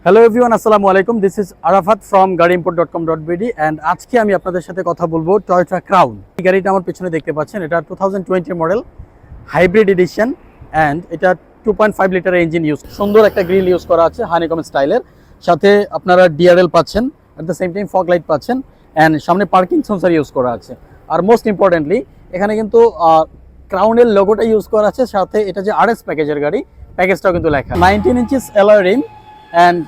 Hello everyone, আসসালামু আলাইকুম। This is Arafat from গাড়িইম্পোর্ট.com.bd অ্যান্ড আজকে আমি আপনাদের সাথে কথা বলবো টয়োটা ক্রাউন। এই গাড়িটা আমার পেছনে দেখতে পাচ্ছেন, এটা 2020 মডেল হাইব্রিড এডিশন অ্যান্ড এটা 2.5 লিটার ইঞ্জিন ইউজ, সুন্দর একটা গ্রিল ইউজ করা আছে হানিকম স্টাইলের। সাথে আপনারা ডিআরএল পাচ্ছেন, at the same time fog light পাচ্ছেন অ্যান্ড সামনে পার্কিং সেন্সর ইউজ করা আছে। আর মোস্ট ইম্পর্টেন্টলি এখানে কিন্তু ক্রাউনের লোগোটা ইউজ করা আছে, সাথে এটা যে আরএস প্যাকেজের গাড়ি, প্যাকেজটাও কিন্তু লেখা। 19 inches alloy rim and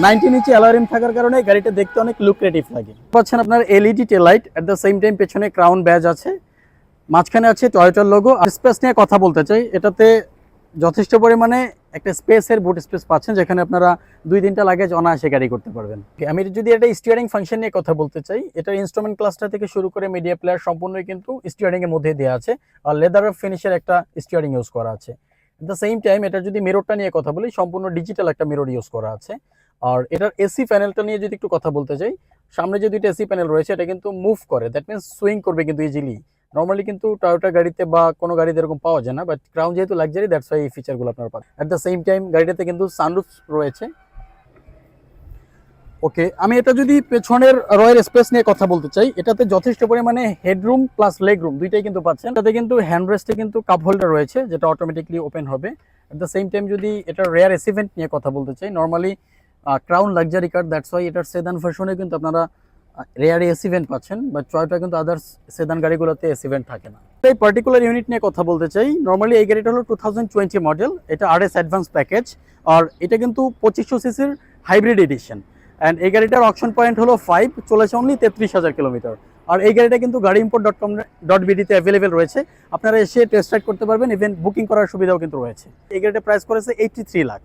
19 inch alloy rim থাকার কারণে গাড়িটা দেখতে অনেক লুক্রেটিভ লাগে। পাচ্ছেন আপনার LED tell light, at the same time পেছনে ক্রাউন ব্যাজ আছে, মাঝখানে আছে টয়োটার লোগো। আর স্পেস নিয়ে কথা বলতে চাই, এটাতে যথেষ্ট পরিমাণে একটা স্পেসের বুট স্পেস পাচ্ছেন, যেখানে আপনারা 2-3টা লাগেজ অনায়াসে গাড়ি করতে পারবেন। আমি যদি এটা স্টিয়ারিং ফাংশন নিয়ে কথা বলতে চাই, এটার ইনস্ট্রুমেন্ট ক্লাসটা থেকে শুরু করে মিডিয়া প্লেয়ার সম্পূর্ণই কিন্তু স্টিয়ারিং এর মধ্যে দেওয়া আছে, আর লেদার ফিনিশের একটা স্টিয়ারিং ইউজ করা আছে। এট দ্য সেম টাইম এটা যদি মিররটা নিয়ে কথা বলি, সম্পূর্ণ ডিজিটাল একটা মিরর ইউজ করা আছে। আর এটার এসি প্যানেলটা নিয়ে যদি একটু কথা বলতে চাই, সামনে যে দুইটা এসি প্যানেল রয়েছে এটা কিন্তু মুভ করে, দ্যাট মিনস সুইং করবে কিন্তু ইজিলি। নর্মালি কিন্তু টয়োটা গাড়িতে বা কোনো গাড়িতে এরকম পাওয়া যায় না, বাট ক্রাউন যেহেতু লাক্সারি, দ্যাটস ওয়াই এই ফিচারগুলো আপনারা পাবেন। অ্যাট দ্য সেম টাইম গাড়িটাতে কিন্তু সানরুফ রয়েছে। ওকে, আমি এটা যদি পেছনের রয়ের স্পেস নিয়ে কথা বলতে চাই, এটাতে যথেষ্ট পরিমাণে হেডরুম প্লাস লেগ রুম দুইটাই কিন্তু পাচ্ছেন। এটাতে কিন্তু হ্যান্ডরেস্টে কিন্তু কাপ হোল্ডার রয়েছে, যেটা অটোমেটিকলি ওপেন হবে। অ্যাট দ্য সেম টাইম যদি এটার রেয়ার এসি ভেন্ট নিয়ে কথা বলতে চাই, normally crown luxury car, that's why এটার সেদান ভার্সনে কিন্তু আপনারা রেয়ার এসি ভেন্ট পাচ্ছেন, বাট টয়োটা কিন্তু আদার্স সেদান গাড়িগুলোতে এসি ভেন্ট থাকে না। এই পার্টিকুলার ইউনিট নিয়ে কথা বলতে চাই, নর্মালি এই গাড়িটা হলো 2020 মডেল, এটা আরএস অ্যাডভান্স প্যাকেজ, আর এটা কিন্তু 2500 সিসির হাইব্রিড এডিশন। অ্যান্ড এই গাড়িটার অকশন পয়েন্ট হলো 5, চলেছে অনলি 33,000 কিলোমিটার। আর এই গাড়িটা কিন্তু গাড়িইম্পোর্ট.com.bd-তে অ্যাভেলেবেল রয়েছে, আপনারা এসে টেস্ট রাইড করতে পারবেন, ইভেন বুকিং করার সুবিধাও কিন্তু রয়েছে। এই গাড়িটা প্রাইস করেছে 83 লাখ।